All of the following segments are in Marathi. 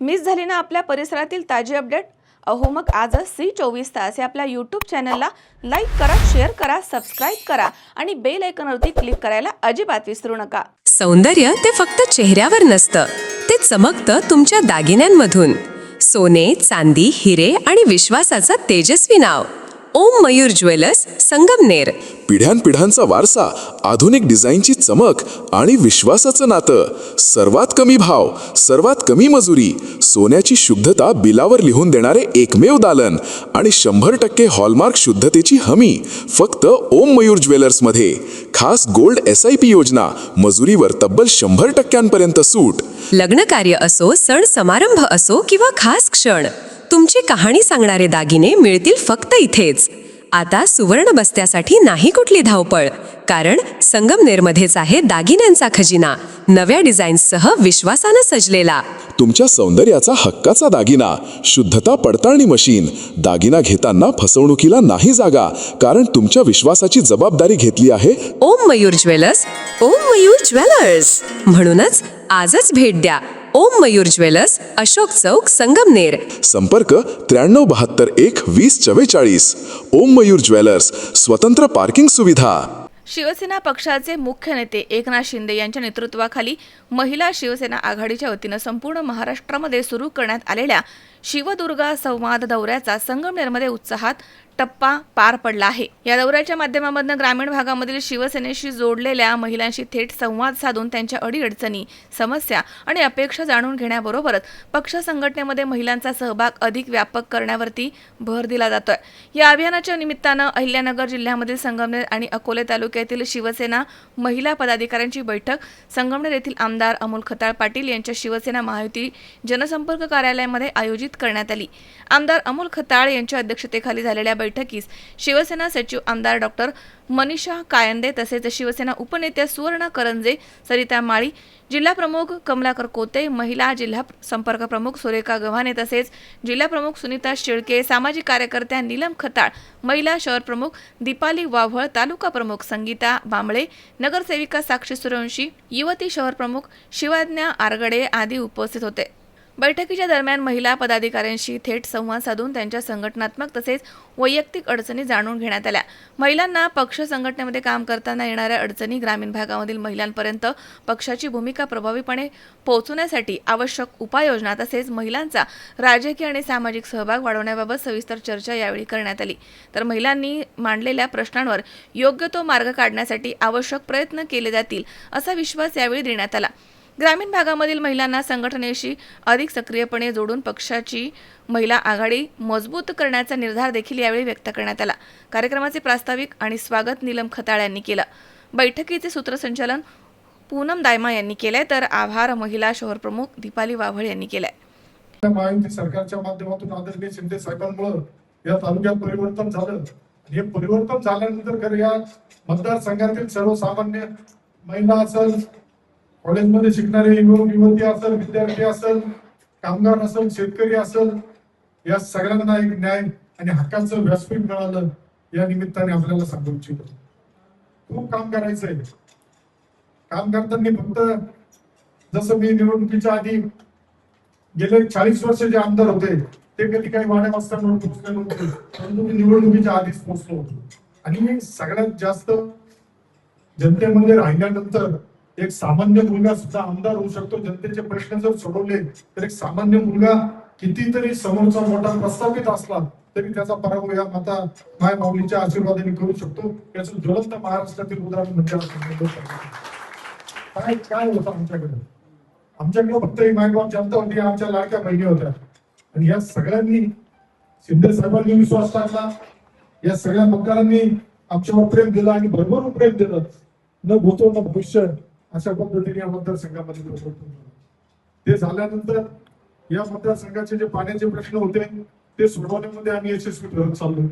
मिस झाली ना आपल्या परिसरातील ताजी अपडेट? अहो मग आजच C24 तास या आपल्या यूट्यूब चॅनलला लाईक करा, शेअर करा, सबस्क्राईब करा आणि बेल आयकॉनवरती क्लिक करायला अजिबात विसरू नका. सौंदर्य ते फक्त चेहऱ्यावर नसतं, ते चमकतं तुमच्या दागिन्यांमधून. सोने, चांदी, हिरे आणि विश्वासाचं तेजस्वी नाव ओम मयूर ज्वेलर्स, संगमनेर. पिढ्यानपिढ्यांचा वारसा, आधुनिक डिझाईनची चमक आणि विश्वासाचं नातं. सर्वात कमी भाव, सर्वात कमी मजुरी, सोन्याची शुद्धता बिलावर लिहून देणारे एकमेव दालन आणि 100% हॉलमार्क शुद्धतेची हमी फक्त ओम मयूर ज्वेलर्समध्ये. खास गोल्ड SIP योजना, मजुरीवर तब्बल 100% सूट. लग्न कार्य असो, सण समारंभ असो किंवा खास क्षण, तुमची कहाणी सांगणारे दागिने मिळतील फक्त इथेच. आता सुवर्ण बस्त्यासाठी नाही कुठली धावपळ, कारण संगमनेरमध्येच आहे दागिन्यांचा खजिना, नव्या डिझाईन्ससह विश्वासानं सजलेला. तुमच्या सौंदर्याचा हक्काचा दागिना, शुद्धता पडताळणी मशीन. दागिना घेताना फसवणुकीला नाही जागा, कारण तुमच्या विश्वासाची जबाबदारी घेतली आहे ओम मयूर ज्वेलर्स. ओम मयूर ज्वेलर्स म्हणूनच आजच भेट द्या. ओम मयूर ज्वेलर्स, अशोक चौक, संगमनेर. संपर्क 9372 1 2044. ओम मयूर ज्वेलर्स, स्वतंत्र पार्किंग सुविधा. शिवसेना पक्षाचे मुख्य नेते एकनाथ शिंदे यांच्या नेतृत्वाखाली महिला शिवसेना आघाडीच्या वतीनं संपूर्ण महाराष्ट्रामध्ये सुरू करण्यात आलेल्या शिवदुर्गा संवाद दौऱ्याचा संगमनेरमध्ये उत्साहात टप्पा पार पडला आहे. या दौऱ्याच्या माध्यमामधून ग्रामीण भागामधील शिवसेनेशी जोडलेल्या महिलांशी थेट संवाद साधून त्यांच्या अडीअडचणी, समस्या आणि अपेक्षा जाणून घेण्याबरोबरच पक्ष संघटनेमध्ये महिलांचा सहभाग अधिक व्यापक करण्यावरती भर दिला जातोय. या अभियानाच्या निमित्तानं अहिल्यानगर जिल्ह्यामधील संगमनेर आणि अकोले तालुक्यातील शिवसेना महिला पदाधिकाऱ्यांची बैठक संगमनेर येथील आमदार अमोल खताळ पाटील यांच्या शिवसेना महायुती जनसंपर्क कार्यालयामध्ये आयोजित करण्यात आली. आमदार अमोल खताळ यांच्या अध्यक्षतेखाली झालेल्या बैठकीस शिवसेना सचिव आमदार डॉक्टर मनीषा कायंदे तसेच शिवसेना उपनेत्या सुवर्णा करंजे, सरिता माळी, जिल्हा प्रमुख कमलाकर कोते, महिला जिल्हा संपर्क प्रमुख सुरेखा गव्हाणे तसेच जिल्हा प्रमुख सुनीता शेळके, सामाजिक कार्यकर्त्या नीलम खताळ, महिला शहर प्रमुख दीपाली वाव्हळ, तालुका प्रमुख संगीता बांबळे, नगरसेविका साक्षी सूर्यवंशी, युवती शहर प्रमुख शिवाज्ञा आरगडे आदी उपस्थित होते. बैठकीच्या दरम्यान महिला पदाधिकाऱ्यांशी थेट संवाद साधून त्यांच्या संघटनात्मक तसेच वैयक्तिक अडचणी जाणून घेण्यात आल्या. महिलांना पक्ष संघटनेमध्ये काम करताना येणाऱ्या अडचणी, ग्रामीण भागामधील महिलांपर्यंत पक्षाची भूमिका प्रभावीपणे पोहोचवण्यासाठी आवश्यक उपाययोजना तसेच महिलांचा राजकीय आणि सामाजिक सहभाग वाढवण्याबाबत सविस्तर चर्चा यावेळी करण्यात आली. तर महिलांनी मांडलेल्या प्रश्नांवर योग्य तो मार्ग काढण्यासाठी आवश्यक प्रयत्न केले जातील असा विश्वास यावेळी देण्यात आला. ग्रामीण भागामधील महिलांना संघटनेशी अधिक सक्रियपणे जोडून पक्षाची महिला आघाडी मजबूत करण्याचा निर्धार देखील यावेळी व्यक्त करण्यात आला. कार्यक्रमाचे प्रास्ताविक आणि स्वागत नीलम खताळ यांनी केलं. बैठकीचे सूत्रसंचालन पूनम दायमा यांनी केले, तर आभार महिला शहर प्रमुख दीपाली वाव्हळ यांनी केलाय. महायुती सरकारच्या माध्यमातून आदरणीय शिंदे साहेबांमुळे या तालुक्यात परिवर्तन झालं. हे परिवर्तन झाल्यानंतर खरं या मतदारसंघातील सर्वसामान्य महिला असेल, कॉलेजमध्ये शिकणारे युवती असेल, विद्यार्थी असेल, कामगार असेल, शेतकरी असेल, या सगळ्यांना एक न्याय आणि हक्काचं व्यासपीठ मिळालं. या निमित्ताने आपल्याला सांगू इच्छितो, खूप काम करायचंय. काम करताना फक्त जसं मी निवडणुकीच्या आधी गेले 40 वर्ष जे आमदार होते ते कधी काही वाड्या वाजताना पोहोचले नव्हते, परंतु मी निवडणुकीच्या आधीच पोहोचलो होतो. आणि सगळ्यात जास्त जनतेमध्ये राहिल्यानंतर एक सामान्य मुलगा सुद्धा आमदार होऊ शकतो. जनतेचे प्रश्न जर सोडवले तर एक सामान्य मुलगा कितीतरी समोरचा मोठा प्रस्थापित असला तरी त्याचा पराभव या माय माऊलीच्या आशीर्वादाने करू शकतो. याचं ज्वलंत महाराष्ट्रातील उदाहरण म्हणजे काय होतं आमच्याकडे फक्त ही मायबाप जनता होती, आमच्या लाडक्या बहिणी होत्या. आणि या सगळ्यांनी शिंदे साहेबांनी विश्वास टाकला, या सगळ्या मतदारांनी आमच्यावर प्रेम दिलं आणि भरभरून प्रेम दिलं. न भूतो न भविष्य अशा पद्धतीने या मतदारसंघामध्ये ते झाल्यानंतर या मतदारसंघाचे जे पाण्याचे प्रश्न होते ते सोडवण्यामध्ये आम्ही यशस्वी ठरत चाललो.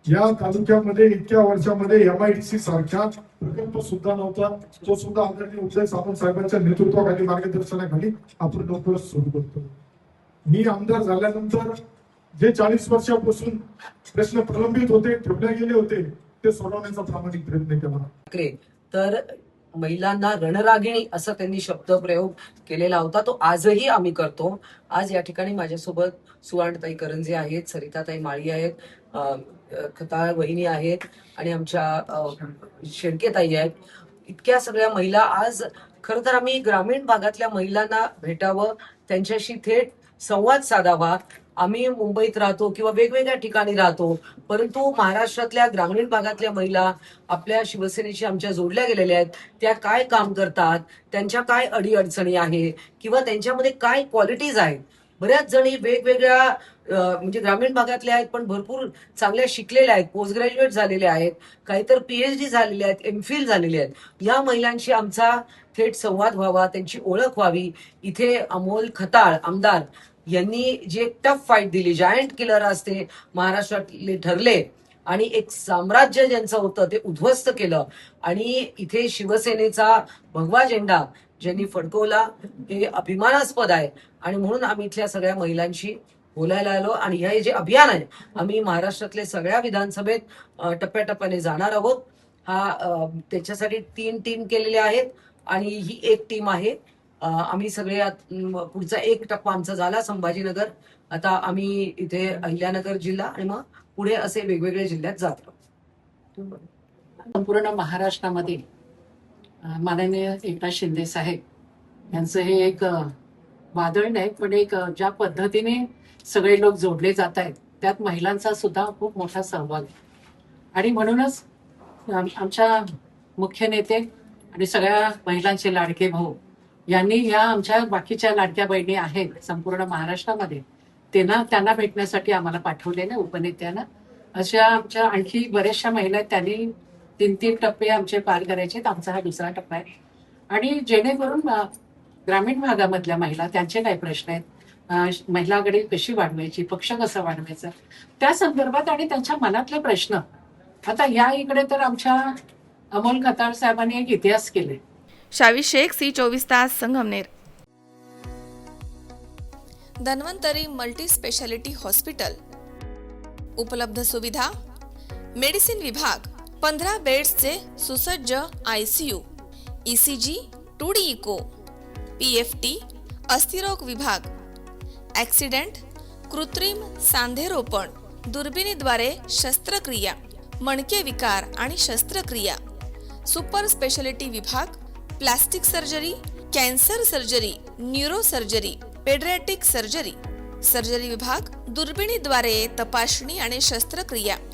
या तालुक्यामध्ये इतक्या वर्षामध्ये MIDC सारखा प्रकल्प सुद्धा नव्हता. तो सुद्धा आदरणीय उदय सामंत साहेबांच्या नेतृत्वाखाली, मार्गदर्शनाखाली आपण लवकरच सुरू करतो. मी आमदार झाल्यानंतर जे 40 वर्षापासून प्रश्न प्रलंबित होते, ठेवले गेले होते, ते सोडवण्याचा प्रामाणिक प्रयत्न केला. तर महिलांना रणरागिणी असं त्यांनी शब्दप्रयोग केलेला होता, तो आजही आम्ही करतो. आज या ठिकाणी माझ्यासोबत सुवर्णताई करंजे आहेत, सरिताताई माळी आहेत, खताळ वहिनी आहेत आणि आमच्या शेळकेताई आहेत. इतक्या सगळ्या महिला आज खरं तर आम्ही ग्रामीण भागातल्या महिलांना भेटावं, त्यांच्याशी थेट संवाद साधावा. आम्ही मुंबईत राहतो किंवा वेगवेगळ्या ठिकाणी राहतो, परंतु महाराष्ट्रातल्या ग्रामीण भागातल्या महिला आपल्या शिवसेनेशी आमच्या जोडल्या गेलेल्या आहेत. त्या काय काम करतात, त्यांच्या काय अडीअडचणी आहे किंवा त्यांच्यामध्ये काय क्वालिटीज आहेत. बऱ्याच जणी वेगवेगळ्या म्हणजे ग्रामीण भागातल्या आहेत, पण भरपूर चांगल्या शिकलेल्या आहेत, पोस्ट ग्रॅज्युएट झालेल्या आहेत, काहीतर PhD झालेल्या आहेत, MPhil झालेल्या आहेत. या महिलांशी आमचा थेट संवाद व्हावा, त्यांची ओळख व्हावी. इथे अमोल खताळ आमदार यांनी जी एक टफ फाईट दिली, जायंट किलर असते महाराष्ट्रातले ठरले आणि एक साम्राज्य ज्यांचं होतं ते उद्ध्वस्त केलं आणि इथे शिवसेनेचा भगवा झेंडा ज्यांनी फडकवला हे अभिमानास्पद आहे. आणि म्हणून आम्ही इथल्या सगळ्या महिलांशी बोलायला आलो आणि हे जे अभियान आहे आम्ही महाराष्ट्रातले सगळ्या विधानसभेत टप्प्याटप्प्याने जाणार आहोत. त्याच्यासाठी 3 टीम केलेल्या आहेत आणि ही एक टीम आहे. आम्ही सगळे पुढचा एक टप्पा आमचा झाला संभाजीनगर, आता आम्ही इथे अहिल्यानगर जिल्हा आणि मग पुढे असे वेगवेगळ्या जिल्ह्यात जातो. संपूर्ण महाराष्ट्रामध्ये माननीय एकनाथ शिंदे साहेब यांचं हे एक वादळ नाही, पण एक ज्या पद्धतीने सगळे लोक जोडले जात आहेत त्यात महिलांचा सुद्धा खूप मोठा सहभाग आहे. आणि म्हणूनच आमच्या मुख्य नेते आणि सगळ्या महिलांचे लाडके भाऊ यांनी या आमच्या बाकीच्या लाडक्या बहिणी आहेत संपूर्ण महाराष्ट्रामध्ये त्यांना भेटण्यासाठी आम्हाला पाठवलेलं उपनेत्यानं. अशा आमच्या आणखी बऱ्याचशा महिला आहेत, त्यांनी 3 टप्पे आमचे पार करायचे. आमचा हा दुसरा टप्पा आहे आणि जेणेकरून ग्रामीण भागामधल्या महिला त्यांचे काय प्रश्न आहेत, महिला आघाडी कशी वाढवायची, पक्ष कसा वाढवायचा त्या संदर्भात आणि त्यांच्या मनातले प्रश्न. आता या इकडे तर आमच्या अमोल खताळ साहेबांनी एक इतिहास केले. शावी शेख, C24 तास, Sangamner. Dhanvantari multi speciality hospital. उपलब्ध सुविधा: मेडिसिन विभाग, 15 बेड्सचे सुसज्ज ICU, ECG, 2D echo, PFT, अस्थिरोग विभाग, ॲक्सिडेंट, कृत्रिम सांधेरोपण, दुर्बिणीद्वारे शस्त्रक्रिया, मणके विकार आणि शस्त्रक्रिया, सुपर स्पेशालिटी विभाग, plastic surgery, cancer surgery, neuro surgery, paediatric surgery, surgery विभाग, दुर्बिणीद्वारे तपासणी आणि शस्त्रक्रिया,